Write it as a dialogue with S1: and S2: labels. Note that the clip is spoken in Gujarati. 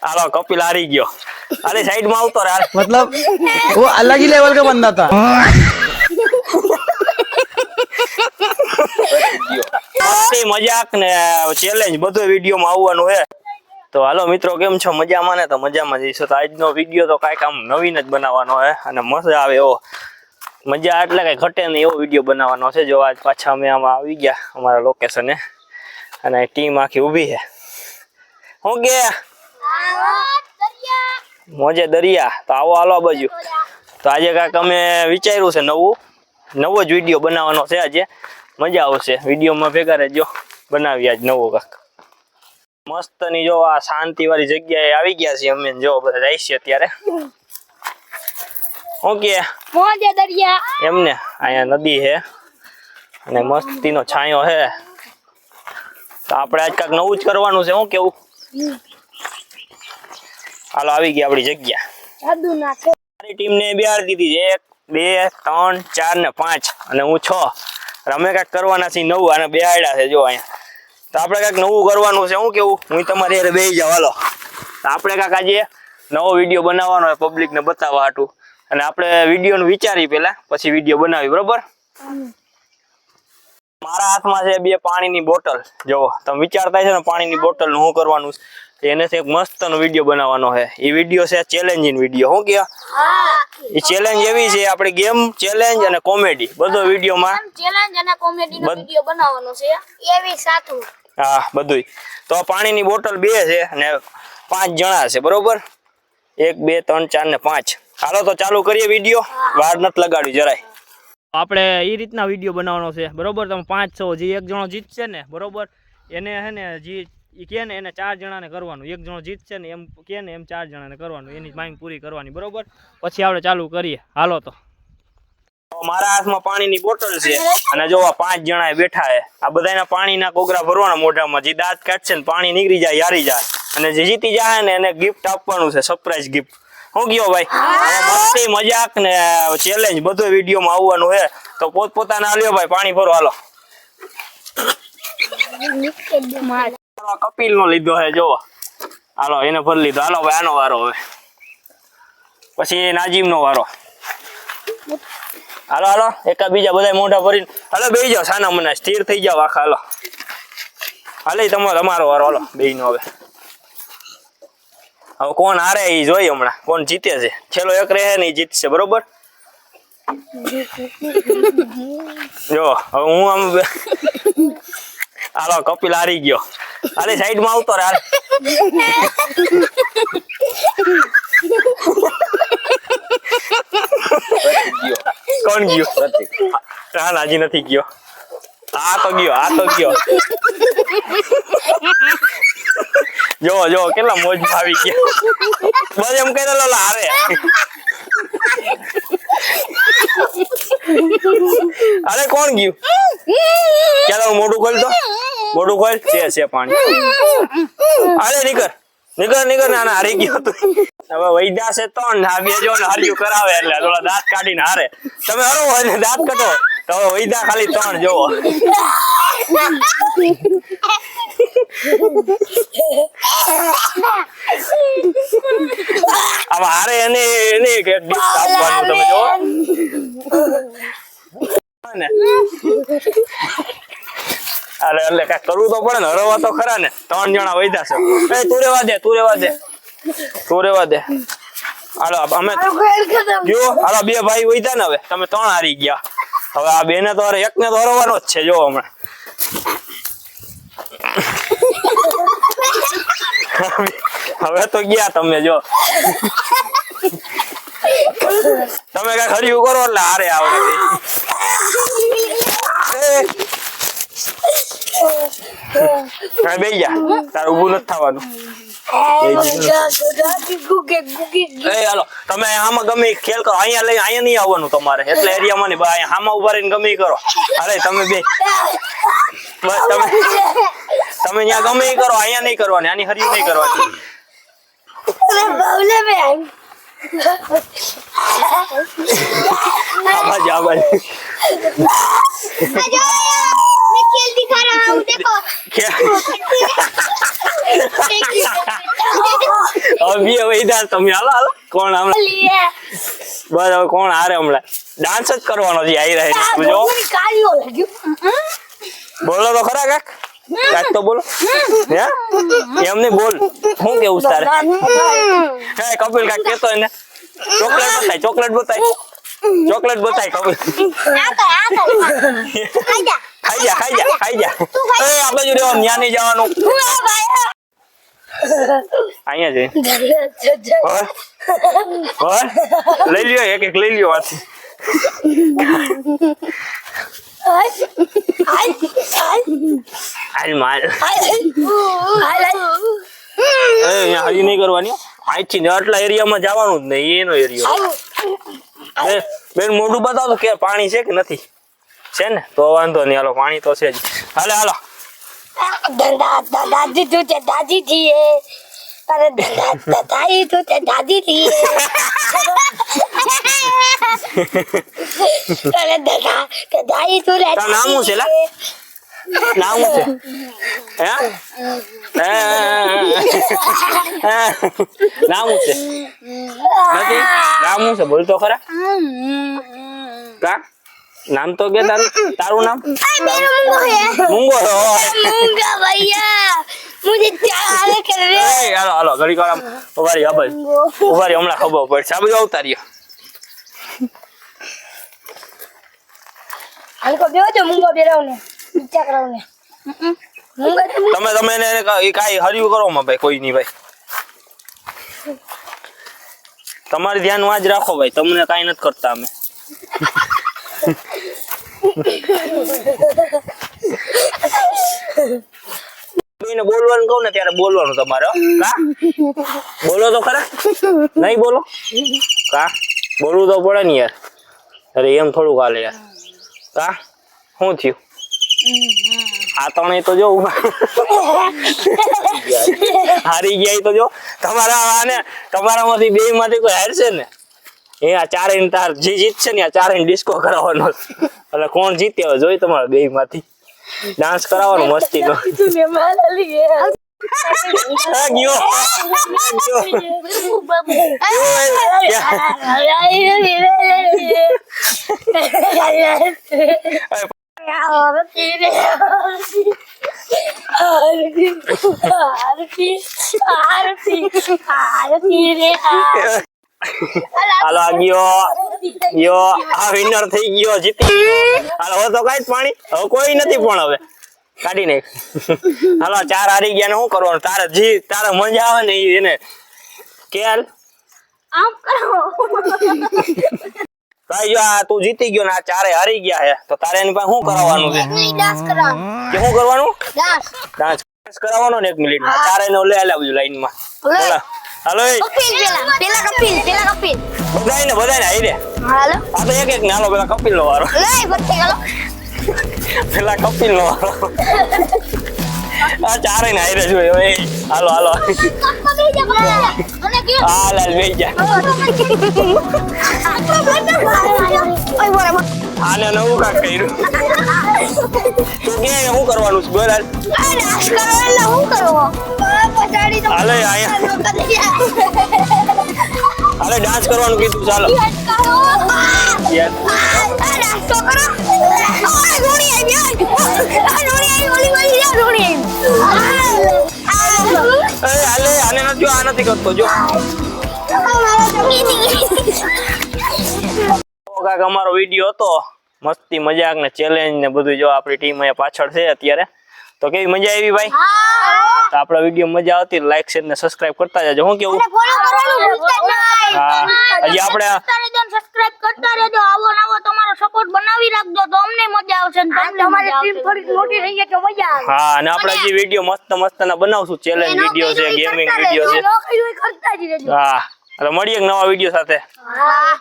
S1: आलो कपिल हारी गयो। अरे साइड में आवतो रे यार।
S2: मतलब वो अलग ही लेवल का बंदा था।
S1: मजाक ने चैलेंज बधो विडियो में आववानुं है। तो हालो मित्रों केम छो मजामां ने? तो मजामां ज छो। तो आजनो विडियो तो कांईक आम नवीन ज बनाववानो है अने मजा आवे एवो मजा એટલે કઈ ઘટે નહીં એવો વિડિયો બનાવવાનો છે। જો આજ પાછા અમે આમાં આવી ગયા અમારા લોકેશને અને ટીમ આખી ઊભી છે। હું કે મોજે દરિયા તો આવો હાલો બાજુ। તો આજે કાંઈક અમે વિચાર્યું છે નવો જ વિડિયો બનાવવાનો છે આજે। મજા આવશે વિડિયોમાં ભેગા રહેજો। બનાવી આજ નવો કાંઈક મસ્તની। જો આ શાંતિવાળી જગ્યાએ આવી ગયા છીએ અમે। જો બધા જાય છે અત્યારે। ઓકે
S3: મોજે દરિયા
S1: એમને અહીંયા નદી છે અને મસ્તીનો છાંયો છે। તો આપણે આજ કાંઈક નવું જ કરવાનું છે। હું કેવું? હાલો આવી ગયા આપણી જગ્યા।
S3: જાદુ નાખે
S1: મારી ટીમને બેહાડી દીધી છે 1 2 3 4 ને 5 અને હું 6। અમે કાંઈક કરવાના છીએ નવું અને બેહાડ્યા છે જો અહીંયા। તો આપણે કાંઈક નવું કરવાનું છે। હું કેવું? હું તમારી હારે બેસી જાવ હાલો। તો આપણે કાંઈક આજે નવો વિડીયો બનાવવાનો છે પબ્લિકને બતાવવા હાટું। અને આપણે વિડીયોનું વિચારી પહેલા પછી વિડીયો બનાવી બરોબર। મારા હાથમાં છે 2 પાણીની બોટલ। જો તમે વિચારતા છો ને પાણીની બોટલનું શું કરવાનું છે? એનેથી એક મસ્તનો વિડીયો બનાવવાનો છે। એ વિડીયો છે ચેલેન્જિંગ વિડીયો। શું કે એ ચેલેન્જ એવી છે આપણે ગેમ ચેલેન્જ અને કોમેડી બધો વિડીયોમાં
S3: ચેલેન્જ અને કોમેડીનો વિડિયો બનાવવાનો છે એવી સાતું।
S1: હા બધુંય। તો પાણીની બોટલ 2 છે અને 5 જણા છે બરોબર। 1 2 3 4 ને 5। હાલો તો ચાલુ કરીએ વિડીયો। વાર નથી લગાડ્યું જરાય। આપણે એ રીતના વિડીયો બનાવવાનો છે બરોબર। તમે 5 છો જે એક જણો જીતશે ને બરોબર એને હે ને જે ઈ કે ને એને 4 જણાને કરવાનું। એક જણો જીતશે ને એમ કે ને એમ 4 જણાને કરવાનું। એની માંગ પૂરી કરવાની બરોબર। પછી આપણે ચાલુ કરીએ હાલો। તો મારા હાથમાં પાણીની બોટલ છે અને જો આ 5 જણા બેઠા છે। આ બધાના પાણીના કોગરા ભરવાના મોઢામાં। જે દાંત કાઢશે ને પાણી નીકળી જાય હારી જાય અને જે જીતી જાય ને એને ગિફ્ટ આપવાનું છે સરપ્રાઈઝ ગિફ્ટ। હું ગયો ભાઈ મસ્તી મજાક ને ચેલેન્જ બધો વિડીયોમાં આવવાનું છે। તો પોતપોતાના લ્યો ભાઈ પાણી ભરો હાલો। કપિલ નો લીધો છે જો હાલો એને ભરી લીધો। હાલો ભાઈ આનો વારો હવે પછી નાજીમ નો વારો। હાલો હાલો એકા બીજા બધા મોઢા ભરીને હાલો બેસી જાઓ સાના મના સ્થિર થઈ જાવ આખા। હાલો હાલે તમારો વારો હાલો બેયનો હવે કોણ હારે એ જોઈ હમણાં કોણ જીતે છે। છેલ્લો એક રહે ને એ જીતશે બરોબર। જો હવે હું આમ હાલો કપિલ હારી ગયો। અરે સાઈડ માં આવતો રે હાલ। કોણ ગયો? હાલ હજી નથી ગયો। આ તો ગયો। જો કેટલા મોજ આવી ગયા। બસ એમ કહી દે હારે। અરે કોણ ગયું? ચાલો મોઢું ખોલ તો મોઢું ખોલ છે પાણી। અરે નીકળ ના હારી ગયો તું। હવે વૈદ્યા છે 3 આ 2 જો ને હરિયું કરાવે એટલે થોડા દાંત કાઢીને હારે। તમે હરો હોય ને દાંત કાઢો તો હવે વૈદ્યા ખાલી 3 જોવો। હવે હારે એને ગિફ્ટ આપવાનું તમે જો ને। અરે એટલે કાંઈક કરવું તો પડે ને હરવા તો ખરા ને। 3 જણા વૈધા છે। તું રેવા દે હાલો અમે જો હાલો 2 ભાઈ વૈધા ને હવે તમે 3 હારી ગયા। હવે આ 2 ને તો એક ને તો હરવાનો જ છે જો હમણાં। હવે તો ગયા તમે જો તમે કઈ હરિયું કરો એટલે હારે આવડે। બેસી જા તારે ઊભું નથી થવાનું। હાલો તમે આમાં ગમે ખેલ કરો। અહીંયા નહીં આવવાનું તમારે એટલે એરિયામાં નહીં અહીંયા આમાં ઉભા રહીને ગમે કરો। અરે તમે તમે ત્યાં ગમે કરો અહીંયા નહીં કરવાની। આની હરિયું નહીં કરવાની। आवाज
S3: मैं खेल दिखा रहा हूँ देखो।
S1: क्या હવે બે વૈદા તમે હાલો કોણ હમણાં
S3: લીએ
S1: બસ હવે કોણ હારે હમણાં ડાન્સ જ કરવાનો છે આઈ રહ્યા જો
S3: મને કાળીઓ લાગ્યું
S1: બોલો તો ખરા કાક તો બોલો હે એમ નહીં બોલ શું કેવું છે તારે હે કપિલ કાક કેતો એને ચોકલેટ બતાય કપિલ ખાઈ જા એ આ બાજુ રહેવાનું ન્યા નહીં જવાનું અહીંયા જઈ હોય લઈ લ્યો એક લઈ લ્યો વાથી હાલ માલ અહીંયા હજી નહીં કરવાની અહીંથી આટલા એરિયામાં જવાનું જ નહીં એનો એરિયો બેન મોઢું બતાવો તો કે પાણી છે કે નથી છે ને તો વાંધો નહીં હાલો પાણી તો છે જ હાલો
S3: દાદી તું તે દાદી થી અરે દાદી તું તે દાદી થી અરે દાદી તું રે
S1: તારું નામ શું છે લા? નામ શું છે હે નામ શું છે નથી નામ શું છે બોલતો ખરા કા નામ તો કે તારું નામ મૂંગો
S3: मुंगा भैया मुझे प्यार कर रहे हो
S1: હાલો ઘડી વાર ઉભા રહી હમણાં ખબર પડશે આ બધું આવતા રહ્યો
S3: हमको बेहो जो मुंगा बेराव ने नीचा कराव ने
S1: તમે એને કાઈ હર્યું કરો માં ભાઈ કોઈ નહીં ભાઈ તમારે ધ્યાન વાજ રાખો ભાઈ તમને કાઈ નથી કરતા અમે કોઈને બોલવાનું કહું ને ત્યારે બોલવાનું તમારે કા બોલો તો ખરા નહીં બોલો કા બોલવું તો પડે ને યાર અરે એમ થોડું હાલે યાર કા શું થયું આ ત્રણેય તો જો હારી ગયા તો જો તમારામાંથી બે માંથી કોઈ હારશે ને એ આ ચારે તાર જે જીતશે ને આ ચારે ડિસ્કો કરાવવાનો એટલે કોણ જીતે હવે જોઈ તમારા બે માંથી ડાન્સ કરાવવાનો મસ્તી નો
S3: तूने मारा लिए
S1: હાલો આ ગયો આ વિનર થઈ ગયો જીતી હાલો હવે તો કઈ જ પાણી હવે કોઈ નથી પણ હવે કાઢી નાખ હાલો ચાર હારી ગયા ને શું કરવાનું તારે મજા આવે ને એને કેલ
S3: આમ કરો
S1: ભાઈ જો આ તું જીતી ગયો ને આ ચારે હારી ગયા હે તો તારે એની પાસે શું કરાવવાનું છે
S3: નહીં ડાન્સ કરાવ
S1: કે શું કરવાનું
S3: ડાન્સ
S1: ડાન્સ કરાવવાનો ને 1 મિનિટમાં ચારે નો લે આલા બાજુ લાઈન માં બોલા હાલો એ
S3: પેલા કપિલ
S1: બધાને આઈ રે
S3: હાલો
S1: આ તો એક ને હાલો પેલા કપિલ નો વારો
S3: લઈ બત્તી ગયો
S1: પેલા કપિલ નો વારો આ ચારે ને આઈ રે જો એ હાલો હા લાલ બેઈ જા આને નવું કાક કર્યું તું કે શું કરવાનું છે બોલ હાલ હાલે હાલે ડાન્સ કરવાનું કીધું ચાલો હાલે આને નથી આ નથી કરતો જો કાક અમારો વિડીયો હતો મસ્તી મજાક ને ચેલેન્જ ને બધું જો આપણી ટીમ અહીંયા પાછળ છે અત્યારે તો કેવી મજા આવી ભાઈ તો આપણા વિડીયો મજા આવતી લાઈક શેર ને સબસ્ક્રાઇબ કરતા જાજો હું કેવું હા હજી આપણે
S3: સબસ્ક્રાઇબ કરતા રહેજો આવો નવો તમારો સપોર્ટ બનાવી રાખજો તો અમને મજા આવશે ને તમારી ટીમ થોડી મોટી થઈ જાય તો મજા આવે
S1: હા અને આપણે જે વિડીયો મસ્ત ના બનાવશું ચેલેન્જ વિડીયો છે ગેમિંગ વિડીયો છે
S3: કરતા જ રહેજો
S1: હા એટલે મળીએ એક નવા વિડીયો સાથે
S3: હા